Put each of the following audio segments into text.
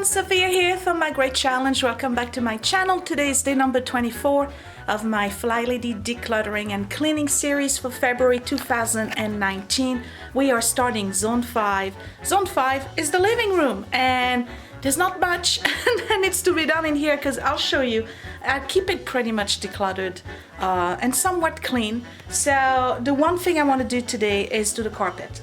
Sophia here from My Great Challenge. Welcome back to my channel. Today is day number 24 of my FlyLady Decluttering and Cleaning series for February 2019. We are starting Zone 5. Zone 5 is the living room, and there's not much that needs to be done in here because I'll show you. I keep it pretty much decluttered and somewhat clean. So the one thing I want to do today is do the carpet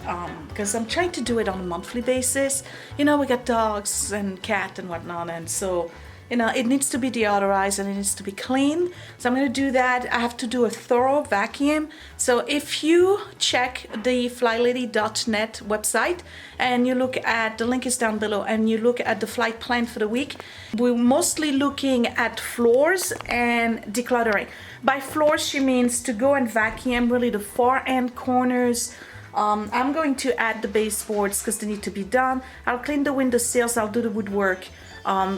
because I'm trying to do it on a monthly basis. You know, we got dogs and cat and whatnot, and so you know, it needs to be deodorized and it needs to be clean. So I'm going to do that. I have to do a thorough vacuum. So if you check the FlyLady.net website and you look at, the link is down below, and you look at the flight plan for the week, we're mostly looking at floors and decluttering. By floors, she means to go and vacuum really the far end corners. I'm going to add the baseboards because they need to be done. I'll clean the window sills, I'll do the woodwork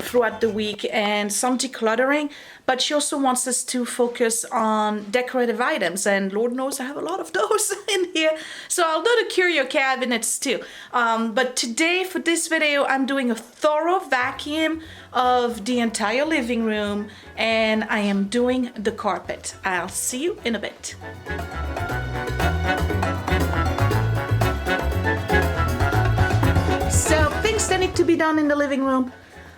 throughout the week, and some decluttering. But she also wants us to focus on decorative items, and Lord knows I have a lot of those in here. So I'll do the curio cabinets too. But today for this video, I'm doing a thorough vacuum of the entire living room, and I am doing the carpet. I'll see you in a bit. So things that need to be done in the living room.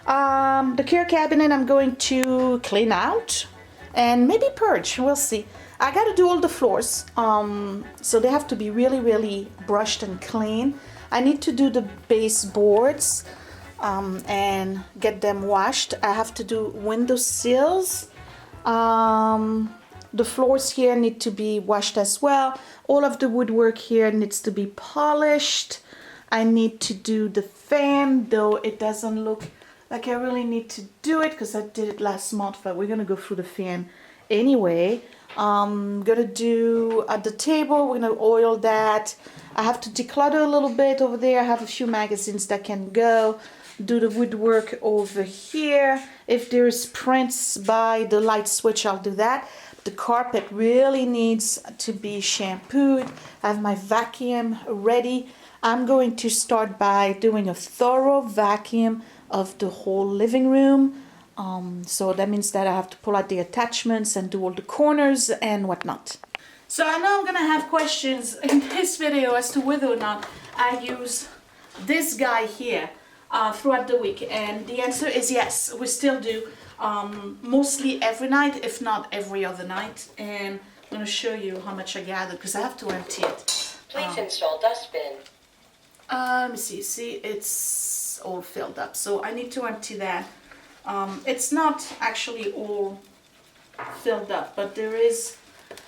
The curio cabinet I'm going to clean out and maybe purge, we'll see. I gotta do all the floors, so they have to be really brushed and clean. I need to do the baseboards and get them washed. I have to do window sills. The floors here need to be washed as well. All of the woodwork here needs to be polished. I need to do the fan, though it doesn't look like I really need to do it because I did it last month, but we're gonna go through the fan anyway. Gonna do at the table, we're gonna oil that. I have to declutter a little bit over there. I have a few magazines that can go. Do the woodwork over here. If there's prints by the light switch, I'll do that. The carpet really needs to be shampooed. I have my vacuum ready. I'm going to start by doing a thorough vacuum of the whole living room. So that means that I have to pull out the attachments and do all the corners and whatnot. So I know I'm gonna have questions in this video as to whether or not I use this guy here throughout the week, and the answer is yes, we still do. Mostly every night, if not every other night, and I'm gonna show you how much I gathered because I have to empty it. Please install dustbin. Let me see, it's all filled up, so I need to empty that. It's not actually all filled up, but there is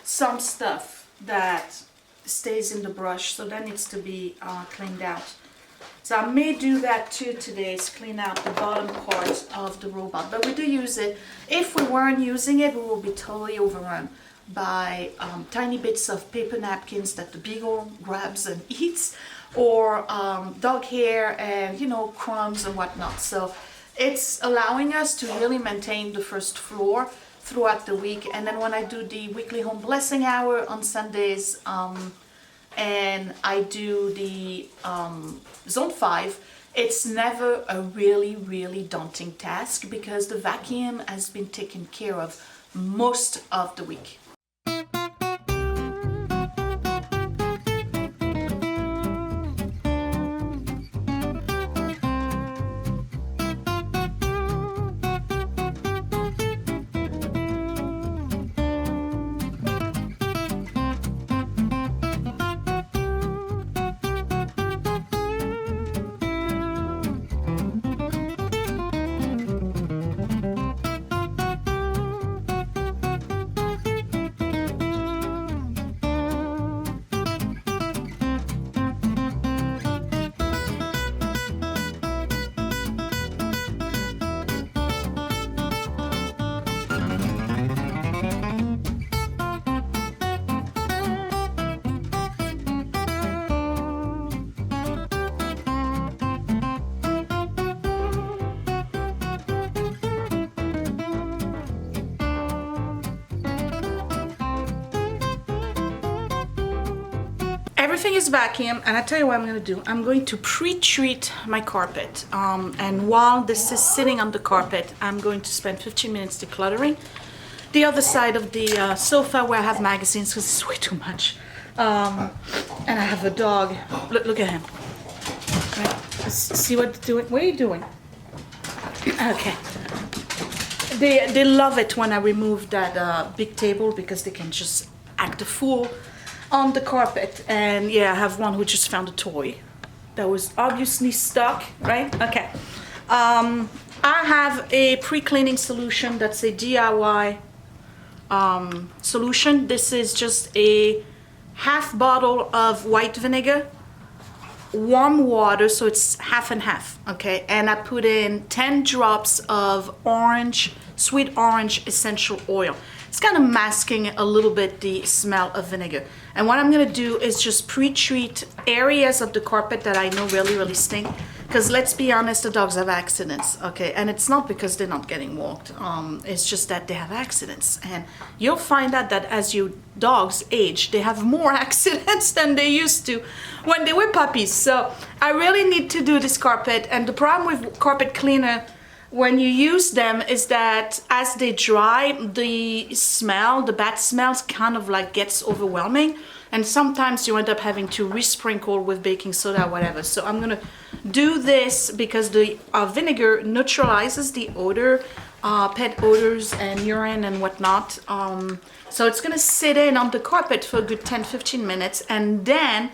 some stuff that stays in the brush, so that needs to be cleaned out. So I may do that too today, is clean out the bottom part of the robot, but we do use it. If we weren't using it, we will be totally overrun by tiny bits of paper napkins that the beagle grabs and eats, or dog hair and, you know, crumbs and whatnot. So it's allowing us to really maintain the first floor throughout the week. And then when I do the weekly home blessing hour on Sundays, and I do the Zone 5, it's never a really daunting task because the vacuum has been taken care of most of the week. everything is vacuumed, and I tell you what I'm going to do. I'm going to pre-treat my carpet, and while this is sitting on the carpet, I'm going to spend 15 minutes decluttering the other side of the sofa where I have magazines, because it's way too much. And I have a dog. Look at him. Right. See what they're doing? What are you doing? Okay. They love it when I remove that big table, because they can just act a fool on the carpet. And yeah, I have one who just found a toy that was obviously stuck, right? Okay. I have a pre-cleaning solution that's a DIY solution. This is just a half bottle of white vinegar, warm water, so it's half and half, okay? And I put in 10 drops of sweet orange essential oil. It's kind of masking a little bit the smell of vinegar. And what I'm gonna do is just pre-treat areas of the carpet that I know really stink. Because let's be honest, the dogs have accidents, okay? And it's not because they're not getting walked. It's just that they have accidents. And you'll find out that as your dogs age, they have more accidents than they used to when they were puppies. So I really need to do this carpet. And the problem with carpet cleaner, when you use them, is that as they dry, the bad smell kind of like gets overwhelming. And sometimes you end up having to resprinkle with baking soda or whatever. So I'm gonna do this because the vinegar neutralizes the odor, pet odors and urine and whatnot. So it's gonna sit in on the carpet for a good 10-15 minutes, and then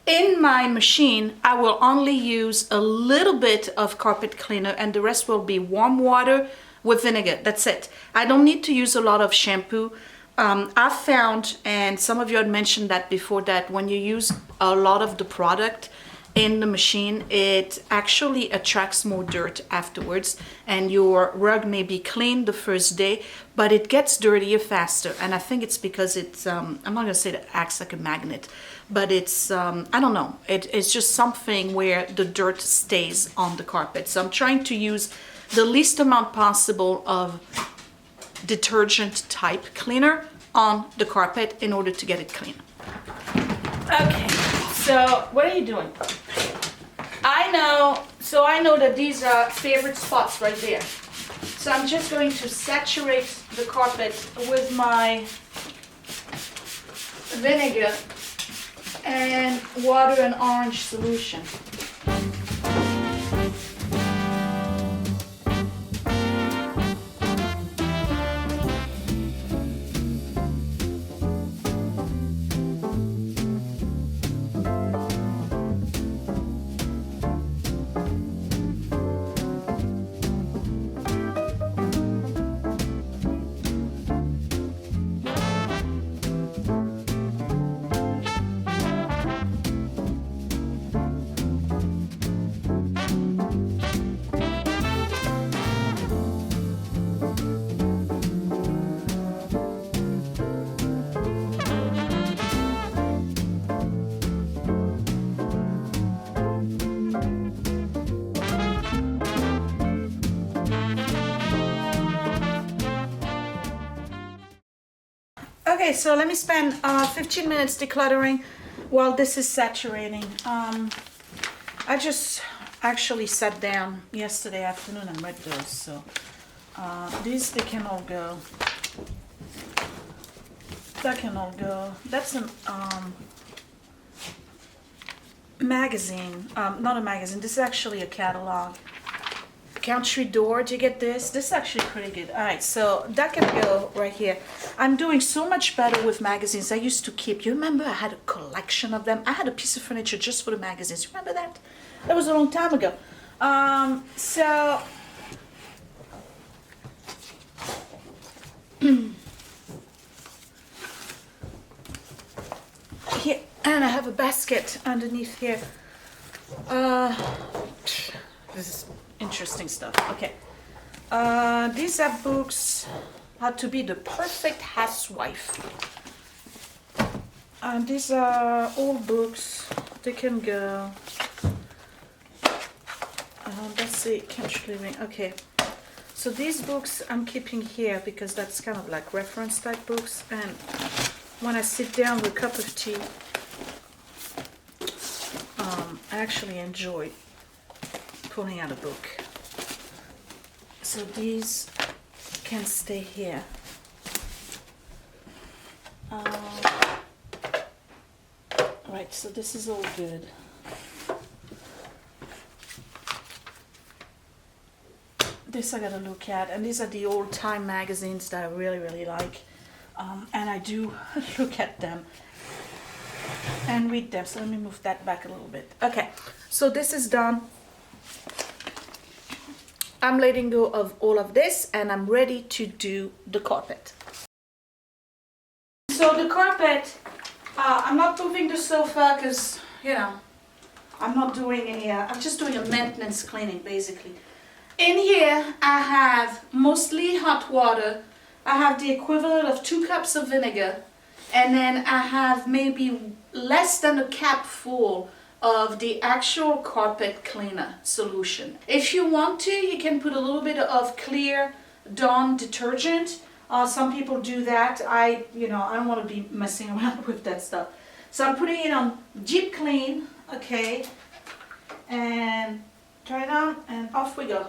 in my machine, I will only use a little bit of carpet cleaner, and the rest will be warm water with vinegar. That's it. I don't need to use a lot of shampoo. I've found, and some of you had mentioned that before, that when you use a lot of the product in the machine, it actually attracts more dirt afterwards, and your rug may be clean the first day, but it gets dirtier faster. And I think it's because it's, I'm not gonna say that it acts like a magnet, but it's, I don't know, it's just something where the dirt stays on the carpet. So I'm trying to use the least amount possible of detergent type cleaner on the carpet in order to get it clean. Okay, so what are you doing? I know that these are favorite spots right there. So I'm just going to saturate the carpet with my vinegar and water and orange solution. Okay, so let me spend 15 minutes decluttering while this is saturating. I just actually sat down yesterday afternoon and read those, so these, they can all go. That can all go. That's a magazine, not a magazine, this is actually a catalog. Country Door, do you get this? This is actually pretty good. All right, so that can go right here. I'm doing so much better with magazines. I used to keep, you remember I had a collection of them? I had a piece of furniture just for the magazines. You remember that? That was a long time ago. So here, and I have a basket underneath here. This is interesting stuff. Okay. These are books, How to Be the Perfect Housewife. These are old books. They can go. Let's see, country living. Okay. So these books I'm keeping here because that's kind of like reference type books. And when I sit down with a cup of tea, I actually enjoy pulling out a book. So these can stay here. Right, so this is all good. This I gotta look at, and these are the old time magazines that I really, really like. And I do look at them and read them. So let me move that back a little bit. Okay, so this is done. I'm letting go of all of this and I'm ready to do the carpet. So the carpet, I'm not moving the sofa because, you know, I'm not doing any, I'm just doing a maintenance cleaning basically. In here I have mostly hot water. I have the equivalent of 2 cups of vinegar, and then I have maybe less than a cap full of the actual carpet cleaner solution. If you want to, you can put a little bit of clear Dawn detergent. Some people do that. I don't want to be messing around with that stuff. So I'm putting it on deep clean, okay, and turn it on and off we go.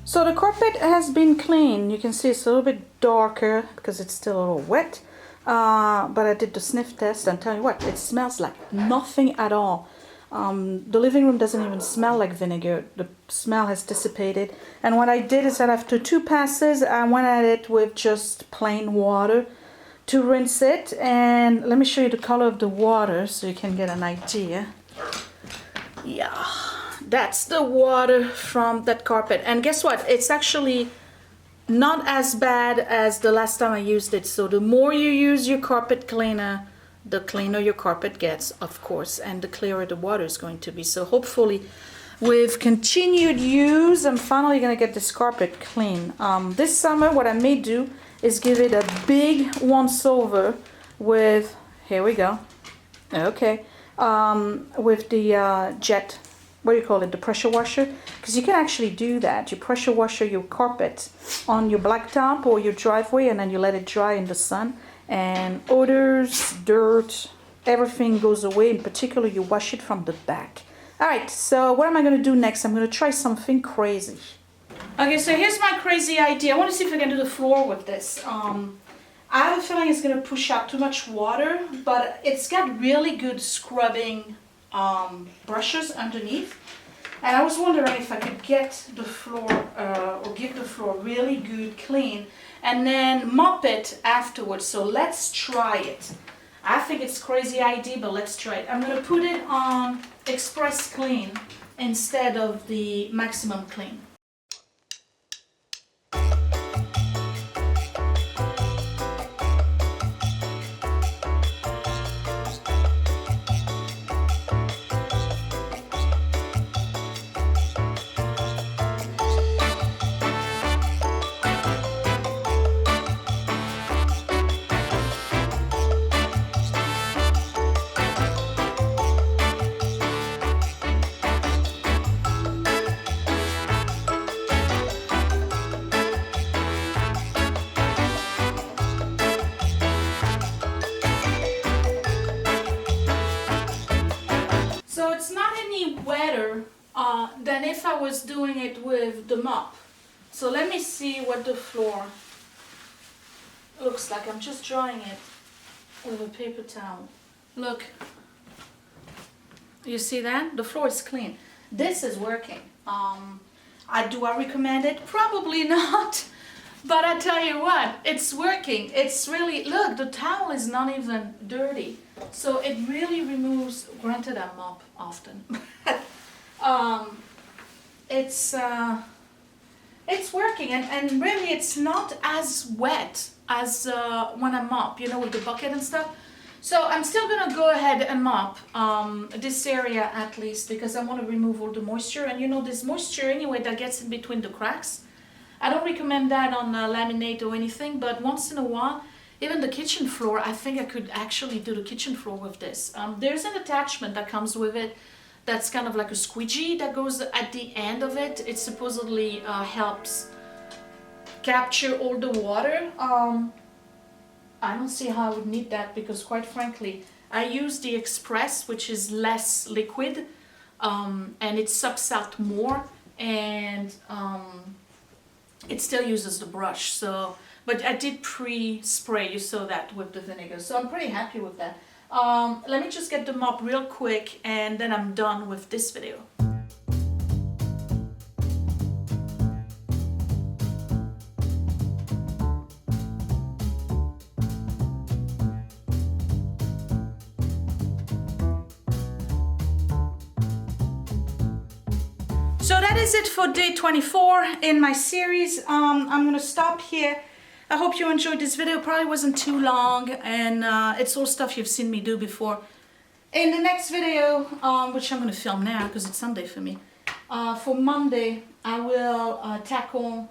So the carpet has been cleaned. You can see it's a little bit darker because it's still a little wet. But I did the sniff test and tell you what, it smells like nothing at all. The living room doesn't even smell like vinegar. The smell has dissipated. And what I did is that after 2 passes, I went at it with just plain water to rinse it. And let me show you the color of the water so you can get an idea. Yeah. That's the water from that carpet. And guess what? It's actually not as bad as the last time I used it. So the more you use your carpet cleaner, the cleaner your carpet gets, of course, and the clearer the water is going to be. So hopefully with continued use, I'm finally going to get this carpet clean. This summer, what I may do is give it a big once over with, here we go. Okay. With the jet, what do you call it, the pressure washer, because you can actually do that. You pressure washer your carpet on your blacktop or your driveway, and then you let it dry in the sun, and odors, dirt, everything goes away. In particular, you wash it from the back. All right, so what am I going to do next? I'm going to try something crazy. Okay, so here's my crazy idea. I want to see if I can do the floor with this. I have a feeling it's going to push out too much water, but it's got really good scrubbing brushes underneath, and I was wondering if I could get the floor or give the floor really good clean and then mop it afterwards. So let's try it. I think it's a crazy idea, but let's try it. I'm going to put it on Express Clean instead of the Maximum Clean. than if I was doing it with the mop. So let me see what the floor looks like. I'm just drying it with a paper towel. Look, you see that? The floor is clean. This is working. Do I recommend it? Probably not. But I tell you what, it's working. It's really, look, the towel is not even dirty. So it really removes, granted I mop often. It's working, and really it's not as wet as when I mop, you know, with the bucket and stuff. So I'm still gonna go ahead and mop this area at least, because I want to remove all the moisture. And you know, this moisture anyway that gets in between the cracks, I don't recommend that on laminate or anything, but once in a while, even the kitchen floor, I think I could actually do the kitchen floor with this. There's an attachment that comes with it that's kind of like a squeegee that goes at the end of it. It supposedly helps capture all the water. I don't see how I would need that, because quite frankly, I use the Express, which is less liquid, and it sucks out more, and it still uses the brush. So, but I did pre-spray, you saw that, with the vinegar, so I'm pretty happy with that. Let me just get the mop real quick, and then I'm done with this video. So that is it for day 24 in my series. I'm gonna stop here. I hope you enjoyed this video. Probably wasn't too long, and it's all stuff you've seen me do before. In the next video, which I'm gonna film now because it's Sunday for me, for Monday, I will tackle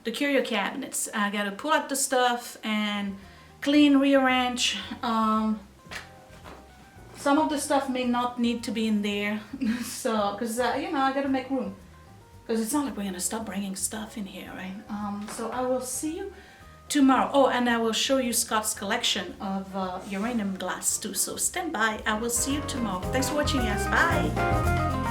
the curio cabinets. I gotta pull out the stuff and clean, rearrange. Some of the stuff may not need to be in there, so, because, you know, I gotta make room. Because it's not like we're gonna stop bringing stuff in here, right? So I will see you tomorrow. Oh, and I will show you Scott's collection of uranium glass too, so stand by. I will see you tomorrow. Thanks for watching, guys. Bye!